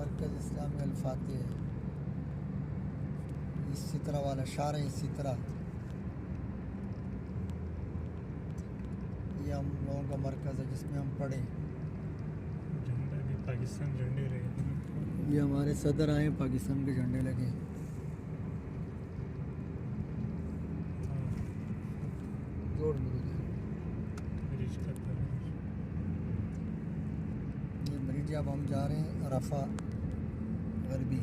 मरकज़ इस्लामी अल-फातिह है। इसी तरह वाला शार है, इसी तरह ये हम लोगों का मरकज़ है जिसमें हम पढ़े। झंडा भी पाकिस्तान झंडे लगे। ये हमारे सदर आए, पाकिस्तान के झंडे लगे। जोड़ ब्रिज का ये ब्रिज अब हम जा रहे हैं रफ़ा गरबी।